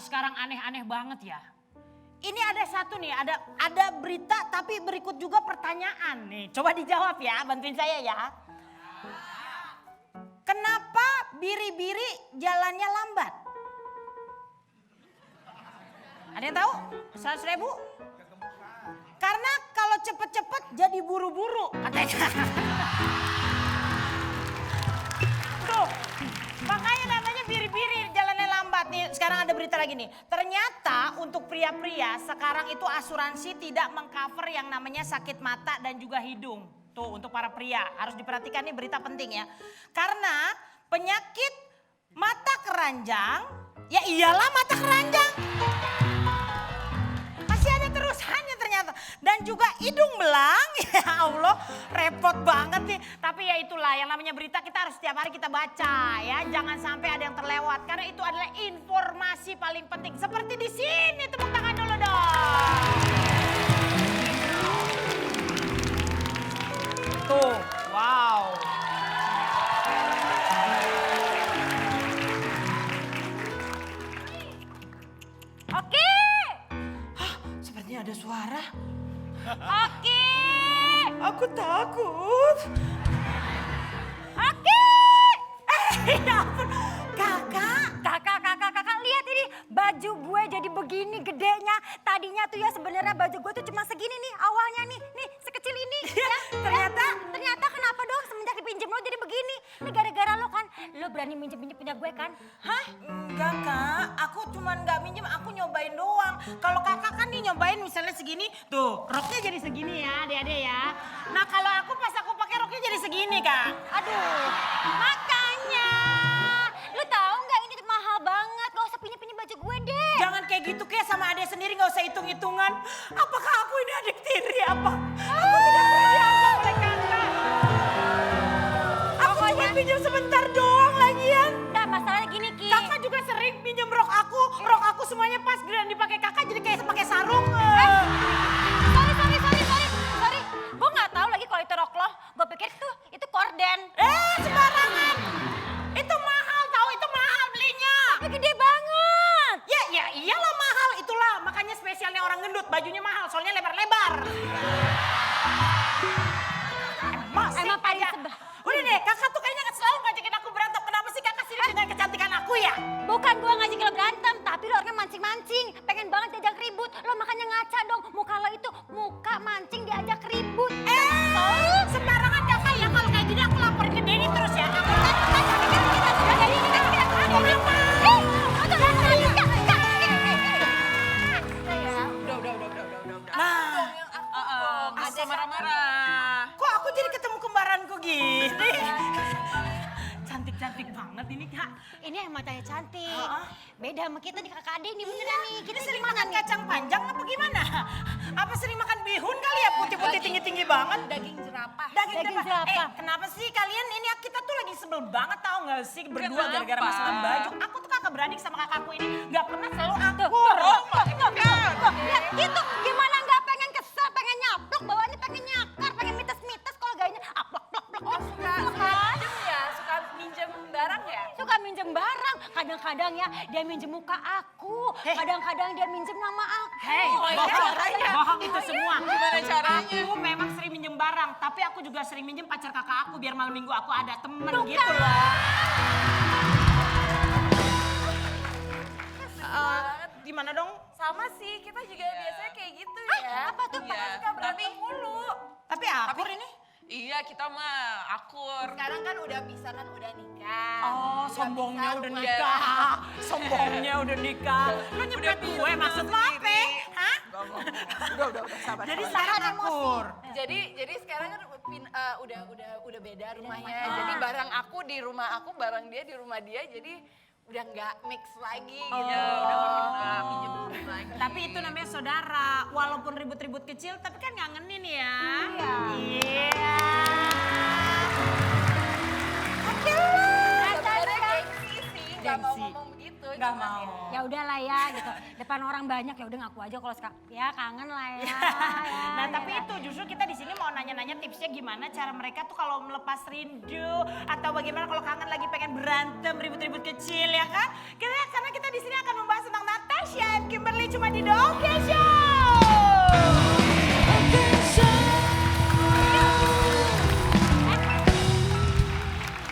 sekarang aneh-aneh banget ya. Ini ada satu nih, ada berita tapi berikut juga pertanyaan nih. Coba dijawab ya, bantuin saya ya. Kenapa biri-biri jalannya lambat? Ada yang tahu? 100.000? Karena kalau cepet-cepet jadi buru-buru katanya. Tuh, makanya namanya biri-biri jalannya lambat nih. Sekarang ada berita lagi nih. Ternyata untuk pria-pria sekarang itu asuransi tidak mengcover yang namanya sakit mata dan juga hidung. Tuh untuk para pria harus diperhatikan nih berita penting ya. Karena penyakit mata keranjang, ya iyalah mata keranjang. Masih ada terusannya ternyata. Dan juga hidung belang, ya Allah repot banget nih. Tapi ya itulah yang namanya berita kita harus setiap hari kita baca ya. Jangan sampai ada yang terlewat karena itu adalah informasi paling penting. Seperti di sini, tepuk tangan dulu dong. Tuh, wow. Oke. Hah, sepertinya ada suara. Oke. Aku takut. Oke. Ya ampun. Kakak, lihat ini baju gue jadi begini gedenya. Tadinya tuh ya sebenarnya baju gue tuh cuma segini nih awalnya nih sekecil ini. Ya, ternyata kenapa dong semenjak dipinjem lo jadi begini? Ini gara-gara lo kan, lo berani minjem punya gue kan? Hah? Enggak kak, aku cuman gak minjem, aku nyobain doang. Kalau kakak kan nih nyobain misalnya segini, tuh roknya jadi segini ya adik-adik ya. Nah kalau aku pas aku pakai roknya jadi segini kak. Aduh, makanya. Lo tahu nggak ini mahal banget, gak usah pinjem baju gue deh. Jangan kayak gitu kayak sama adik sendiri gak usah hitung-hitungan. Apakah aku ini adik tiri apa? Aku tidak pernah dianggap oleh kakak. Aku cuma pinjam sebentar doang lagian. Udah masalahnya gini Ki. Kakak juga sering pinjam rok aku semuanya pas giliran dipakai kakak jadi kayak pakai sarung. Sorry. Gue nggak tahu lagi kalau itu rok lo. Gue pikir itu korden. Sembarangan. Itu mahal tahu, itu mahal belinya. Tapi gede banget. Ya iyalah mahal, itulah makanya spesialnya orang gendut, bajunya mahal soalnya lebar-lebar. Emang paling sebel. Udah deh, kakak tuh kayaknya selalu ngajakin aku berantem. Kenapa sih kakak sirik dengan kecantikan aku ya? Bukan gue ngajakin lo berantem, tapi lo orangnya mancing-mancing. Pengen banget diajak ribut, lo makanya ngaca dong. Muka lo itu muka mancing diajak ribut. Sembarangan kakak ya, kalau kayak gini aku laporin ke Denny terus ya. Asal marah-marah. Kok aku jadi ketemu kembaranku gini? Cantik-cantik banget ini kak. Ini yang matanya cantik. Beda sama kita di kakak adik nih beneran nih. Kita Sering gimana makan nih? kacang panjang apa gimana? Apa sering makan bihun kali ya, putih-putih tinggi-tinggi banget? Daging jerapah. Daging Daging jerapah. jerapah. Kenapa sih kalian ini kita tuh lagi sebel banget tau gak sih berdua Kenapa? gara-gara masalah baju. Aku tuh kakak beradik sama kakakku ini gak pernah selalu akur. Lihat gitu, gimana nggak pengen kesel, pengen nyaplok, bawaannya pengen nyakar, pengen mites-mites kalau gayanya aplok. Oh suka minjem ya, suka minjem barang ya? Suka minjem barang, kadang-kadang ya dia minjem muka aku, kadang-kadang dia minjem nama aku. Hei, bohong itu semua. Gimana caranya? Aku memang sering minjem barang, tapi aku juga sering minjem pacar kakak aku biar malam minggu aku ada temen Tuh gitu kan. loh. Gimana dong? Sama sih, kita juga biasanya kayak gitu ya. Apa tuh? Iya. Suka berantem mulu. Tapi akur ini. Iya, kita mah akur. Sekarang kan udah pisahan, udah nikah. Oh, sombongnya bisa udah rumah. nikah. Sombongnya udah nikah. Lu nyepet gue maksud lu apa? Hah? Udah, sabar. Jadi sekarang akur. Jadi sekarang kan udah beda rumahnya. Jadi barang aku di rumah aku, barang dia di rumah dia. Jadi udah nggak mix lagi gitu. Udah gak pernah pinjem lagi. Tapi itu namanya saudara. Walaupun ribut-ribut kecil, tapi kan ngangenin ya. Iya. Oke lah. Sebenarnya gengsi sih, nggak mau Gengsi. ngomong begitu. Nggak cuman mau. Ya udahlah ya gitu. Depan orang banyak ya udah ngaku aja kalau ya kangen lah ya. Nah tapi itu justru kita di sini mau nanya-nanya tipsnya gimana cara mereka tuh kalau melepas rindu atau bagaimana kalau kangen lagi pengen berantem ribut-ribut kecil ya kan? Karena kita di sini akan membahas tentang Natal. Natasha and Kimberly cuma di The Oke Show.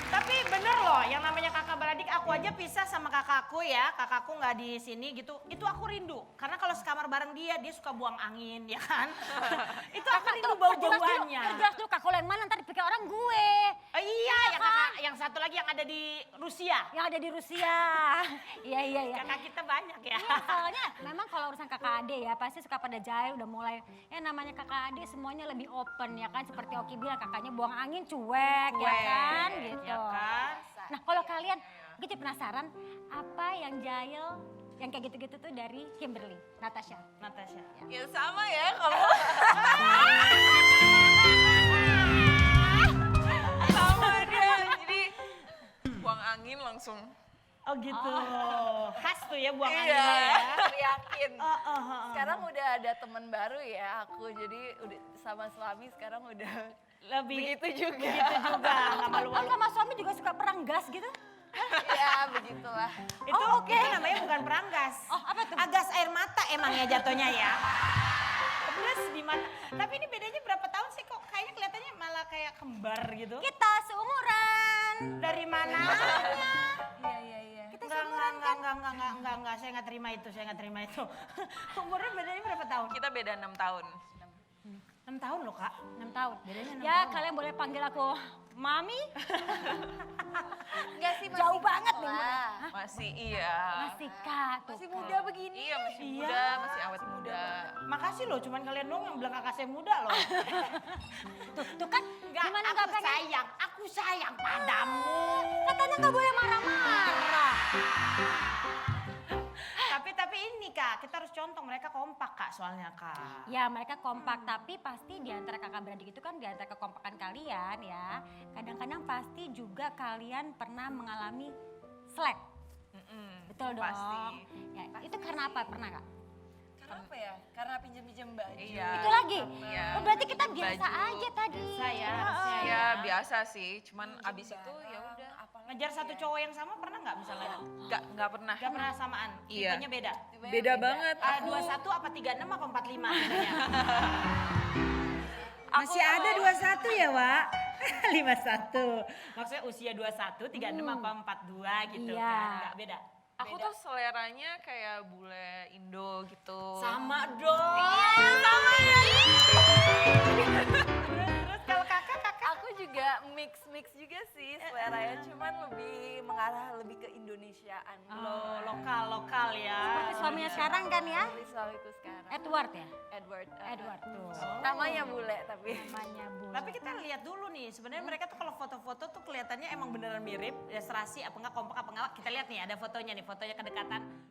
Tapi bener loh, yang namanya kakak beradik, aku aja pisah sama kakakku ya. Kakakku nggak di sini gitu. Itu aku rindu. Karena kalau sekamar bareng dia suka buang angin ya kan. Itu aku rindu bau-bauannya. Perjelas dulu kak, kalau yang mana ntar dipikir orang gue. Oh, iya, yang kakak, yang satu lagi yang ada di Rusia. Yang ada di Rusia. Iya. Kakak kita banyak ya. Iya, soalnya memang kalau urusan kakak adik ya pasti suka pada jahil udah mulai ya namanya kakak adik semuanya lebih open ya kan seperti Oki bilang kakaknya buang angin cuek ya kan gitu. Ya kan? Nah kalau kalian gue jadi penasaran apa yang jahil yang kayak gitu-gitu tuh dari Kimberly, Natasha. Natasha. Ya sama ya kalau sama dia. Jadi buang angin langsung. Oh gitu. Khas tuh ya buang Iya, anginnya ya. teriakin. Oh. Sekarang udah ada teman baru ya aku, jadi udah sama suami sekarang udah Lebih begitu juga. begitu juga, nggak Oh malu-malu. sama suami juga suka perang gas gitu? Ya begitulah. Itu, oke. itu namanya bukan peranggas. Oh, apa tuh? Agas air mata emangnya jatuhnya ya. Terus di mata. Tapi ini bedanya berapa tahun sih kok kayaknya kelihatannya malah kayak kembar gitu. Kita seumuran. Dari mana? Iya. Kita Enggak, seumuran kan? saya nggak terima itu, Umurnya bedanya berapa tahun? Kita beda 6 tahun. 6 tahun loh kak. 6 tahun. Bedanya 6 Ya tahun. kalian boleh panggil aku Mami. Enggak sih, masih Jauh banget nih. lah. Masih iya. Masih kak. tuh, Masih Kak. muda begini. Iya masih Iya. muda, masih awet muda. Makasih loh, cuman kalian doang yang bilang kakak saya muda loh. Tuh kan Enggak, gimana aku gak pengen? aku sayang padamu. Katanya gak boleh marah-marah. Tapi ini kak, kita harus contoh mereka kompak kak soalnya kak. Ya mereka kompak tapi pasti di antara kakak beradik itu kan di antara kekompakan kalian ya. Kadang-kadang pasti juga kalian pernah mengalami slack. Betul dong. Pasti. Ya, itu karena apa? Pernah kak? Karena apa ya? Karena pinjam-pinjam baju. Iya. Itu lagi? Iya. Oh, berarti kita biasa Baju. aja tadi. Biasa ya, harusnya Iya biasa sih, cuman abis itu ya udah. Ngejar satu cowok yang sama pernah nggak misalnya? Nggak pernah. Gak pernah samaan, Iya. tipenya beda. Beda banget. 21 apa 36 apa 45 tipenya? Masih ada 21 ya Wak? 51. Maksudnya usia 21, 36 apa 42 gitu Iya. kan? Nggak beda. Aku tuh seleranya kayak bule Indo gitu. Sama dong. Iya, sama ya. Terus kalau kakak? Aku juga mix juga sih seleranya, cuman lebih mengarah lebih ke Indonesiaan. Oh, lokal ya. Seperti suaminya sekarang kan ya? Seperti suamiku sekarang. Edward ya? Edward. Edward tuh. Namanya bule tapi. Namanya Bu. Tapi kita lihat dulu nih, sebenarnya mereka tuh kalau foto-foto tuh kelihatannya emang beneran mirip, ya serasi apa enggak, kompak apa enggak. Kita lihat nih, ada fotonya nih, fotonya kedekatan.